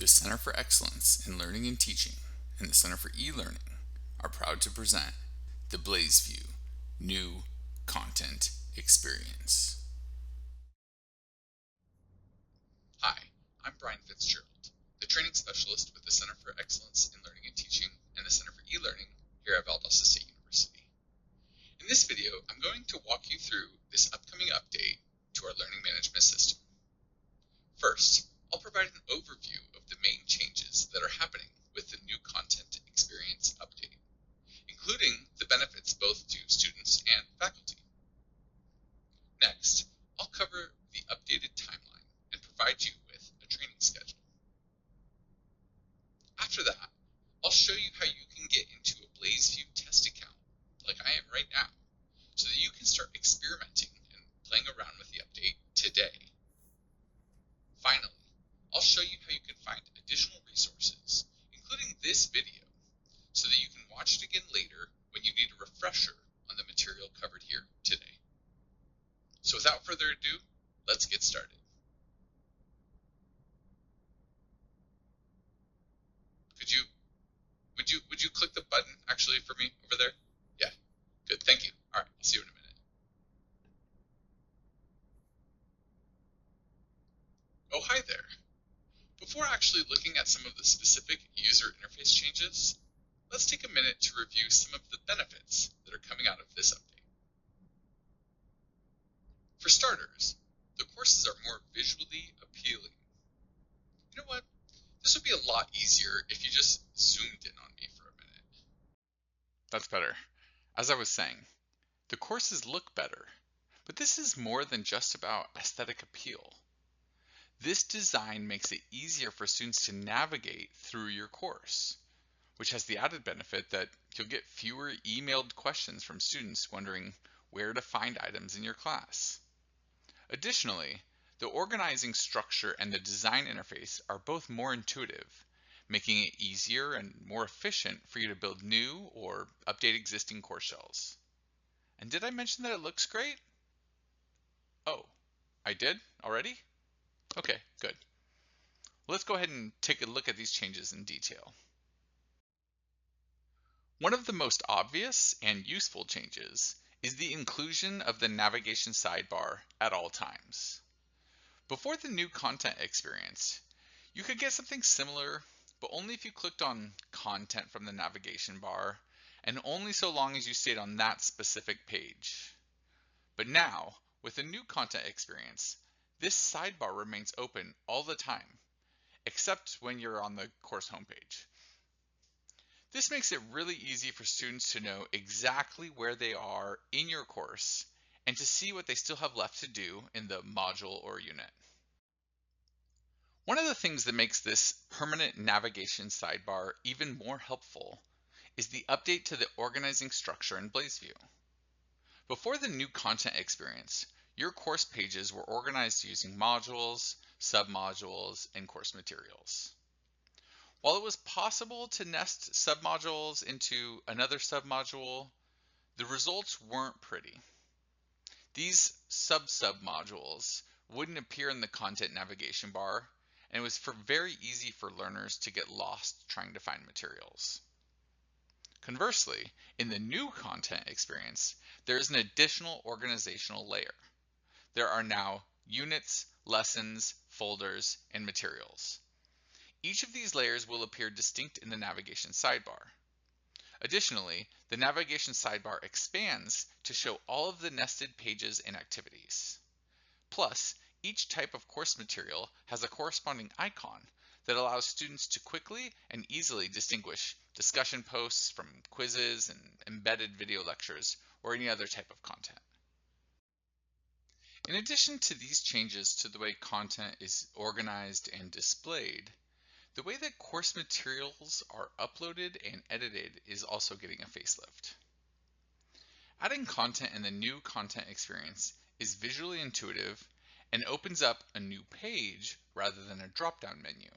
The Center for Excellence in Learning and Teaching and the Center for eLearning are proud to present the BlazeVIEW New Content Experience. Hi, I'm Bryan FitzGerald, the training specialist with the Center for Excellence in Learning and Teaching and the Center for eLearning here at Valdosta State University. In this video, I'm going to walk you through this upcoming update to our learning management system. First, I'll provide an overview of the main changes that are happening with the new content experience update, including the benefits both to students and faculty. Next, I'll cover the updated timeline and provide you with a training schedule. After that, I'll show you how you can get into a BlazeVIEW test account, like I am right now, so that you can start experimenting and playing around with the update today. Finally, I'll show you how you can find additional resources, including this video, so that you can watch it again later when you need a refresher on the material covered here today. So without further ado, let's get started. Would you click the button actually for me over there? Yeah, good, thank you. All right, I'll see you in a minute. Oh, hi there. Before actually looking at some of the specific user interface changes, let's take a minute to review some of the benefits that are coming out of this update. For starters, the courses are more visually appealing. You know what? This would be a lot easier if you just zoomed in on me for a minute. That's better. As I was saying, the courses look better, but this is more than just about aesthetic appeal. This design makes it easier for students to navigate through your course, which has the added benefit that you'll get fewer emailed questions from students wondering where to find items in your class. Additionally, the organizing structure and the design interface are both more intuitive, making it easier and more efficient for you to build new or update existing course shells. And did I mention that it looks great? Oh, I did already? Okay, good. Let's go ahead and take a look at these changes in detail. One of the most obvious and useful changes is the inclusion of the navigation sidebar at all times. Before the new content experience, you could get something similar, but only if you clicked on content from the navigation bar, and only so long as you stayed on that specific page. But now, with the new content experience, this sidebar remains open all the time, except when you're on the course homepage. This makes it really easy for students to know exactly where they are in your course and to see what they still have left to do in the module or unit. One of the things that makes this permanent navigation sidebar even more helpful is the update to the organizing structure in BlazeVIEW. Before the new content experience, your course pages were organized using modules, submodules, and course materials. While it was possible to nest submodules into another submodule, the results weren't pretty. These submodules wouldn't appear in the content navigation bar, and it was very easy for learners to get lost trying to find materials. Conversely, in the new content experience, there is an additional organizational layer. There are now units, lessons, folders, and materials. Each of these layers will appear distinct in the navigation sidebar. Additionally, the navigation sidebar expands to show all of the nested pages and activities. Plus, each type of course material has a corresponding icon that allows students to quickly and easily distinguish discussion posts from quizzes and embedded video lectures or any other type of content. In addition to these changes to the way content is organized and displayed, the way that course materials are uploaded and edited is also getting a facelift. Adding content in the new content experience is visually intuitive and opens up a new page rather than a drop-down menu.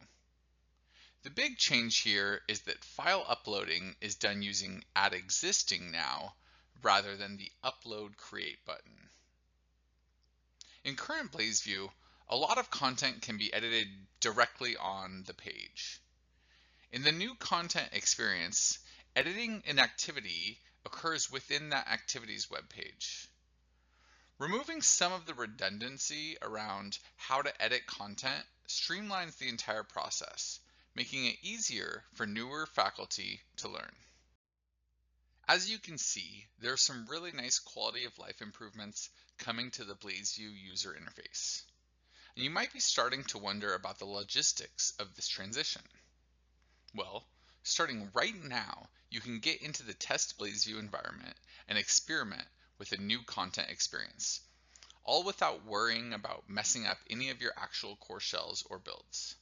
The big change here is that file uploading is done using Add Existing now rather than the Upload Create button. In current BlazeVIEW, a lot of content can be edited directly on the page. In the new content experience, editing an activity occurs within that activity's web page. Removing some of the redundancy around how to edit content streamlines the entire process, making it easier for newer faculty to learn. As you can see, there are some really nice quality of life improvements coming to the BlazeVIEW user interface. And you might be starting to wonder about the logistics of this transition. Well, starting right now, you can get into the test BlazeVIEW environment and experiment with a new content experience, all without worrying about messing up any of your actual course shells or builds.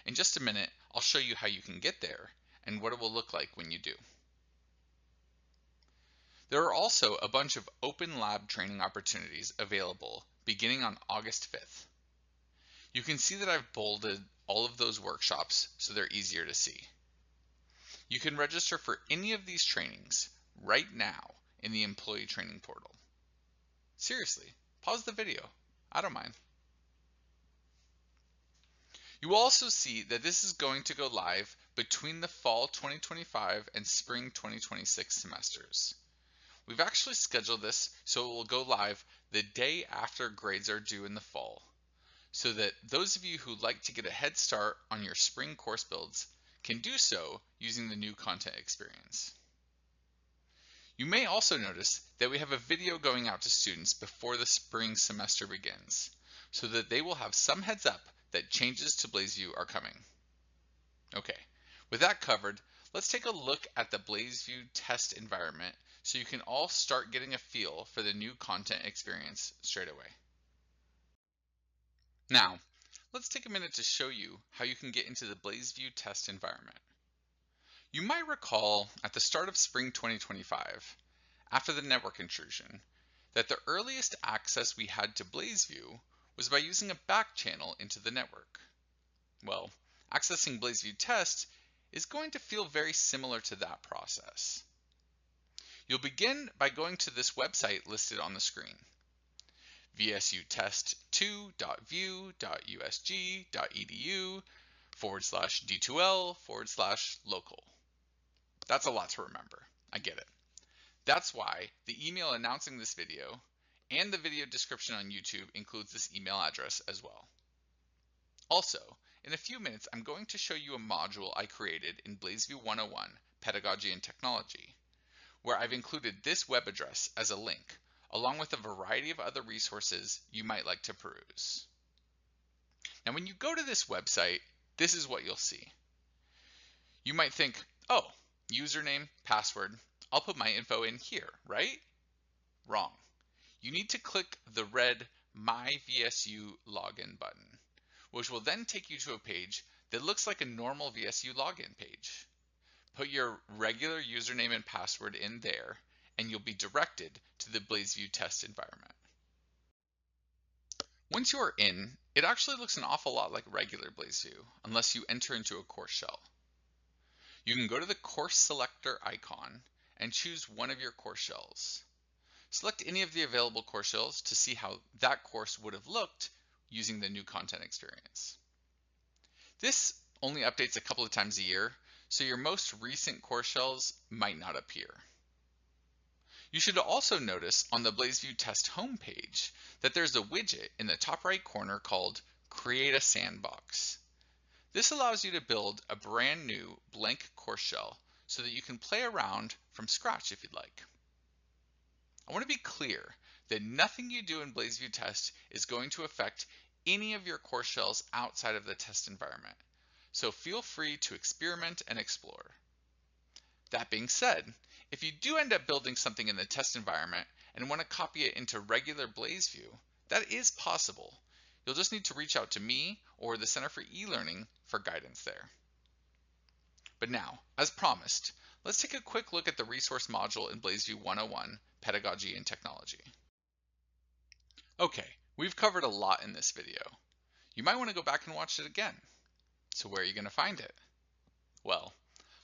In just a minute, I'll show you how you can get there and what it will look like when you do. There are also a bunch of open lab training opportunities available beginning on August 5th. You can see that I've bolded all of those workshops so they're easier to see. You can register for any of these trainings right now in the employee training portal. Seriously, pause the video. I don't mind. You will also see that this is going to go live between the fall 2025 and spring 2026 semesters. We've actually scheduled this so it will go live the day after grades are due in the fall, so that those of you who like to get a head start on your spring course builds can do so using the new content experience. You may also notice that we have a video going out to students before the spring semester begins, so that they will have some heads up that changes to BlazeVIEW are coming. Okay, with that covered, let's take a look at the BlazeVIEW test environment so you can all start getting a feel for the new content experience straight away. Now, let's take a minute to show you how you can get into the BlazeVIEW test environment. You might recall at the start of spring 2025, after the network intrusion, that the earliest access we had to BlazeVIEW was by using a back channel into the network. Well, accessing BlazeVIEW test is going to feel very similar to that process. You'll begin by going to this website listed on the screen, vsutest2.view.usg.edu/d2l/local. That's a lot to remember. I get it. That's why the email announcing this video and the video description on YouTube includes this email address as well. Also, in a few minutes, I'm going to show you a module I created in BlazeVIEW 101, Pedagogy and Technology, where I've included this web address as a link, along with a variety of other resources you might like to peruse. Now, when you go to this website, this is what you'll see. You might think, oh, username, password, I'll put my info in here, right? Wrong. You need to click the red My VSU Login button, which will then take you to a page that looks like a normal VSU login page. Put your regular username and password in there, and you'll be directed to the BlazeVIEW test environment. Once you are in, it actually looks an awful lot like regular BlazeVIEW, unless you enter into a course shell. You can go to the course selector icon and choose one of your course shells. Select any of the available course shells to see how that course would have looked using the new content experience. This only updates a couple of times a year, so your most recent course shells might not appear. You should also notice on the BlazeVIEW test homepage that there's a widget in the top right corner called Create a Sandbox. This allows you to build a brand new blank course shell so that you can play around from scratch if you'd like. I want to be clear that nothing you do in BlazeVIEW test is going to affect any of your course shells outside of the test environment, so feel free to experiment and explore. That being said, if you do end up building something in the test environment and want to copy it into regular BlazeVIEW, that is possible. You'll just need to reach out to me or the Center for eLearning for guidance there. But now, as promised, let's take a quick look at the resource module in BlazeVIEW 101, Pedagogy and Technology. Okay, we've covered a lot in this video. You might want to go back and watch it again. So where are you going to find it? Well,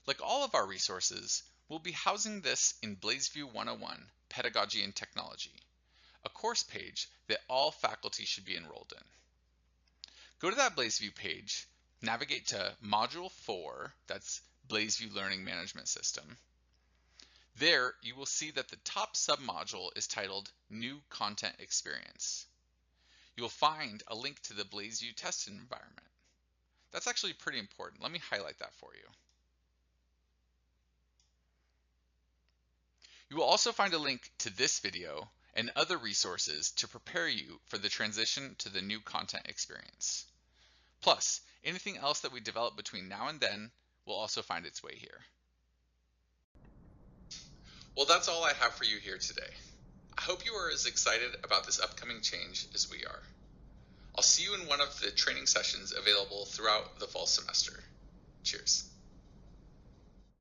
like all of our resources, we'll be housing this in BlazeVIEW 101, Pedagogy and Technology, a course page that all faculty should be enrolled in. Go to that BlazeVIEW page, navigate to Module 4, that's BlazeVIEW Learning Management System. There, you will see that the top submodule is titled New Content Experience. You'll find a link to the BlazeVIEW test environment. That's actually pretty important. Let me highlight that for you. You will also find a link to this video and other resources to prepare you for the transition to the new content experience. Plus, anything else that we develop between now and then will also find its way here. Well, that's all I have for you here today. I hope you are as excited about this upcoming change as we are. I'll see you in one of the training sessions available throughout the fall semester. Cheers.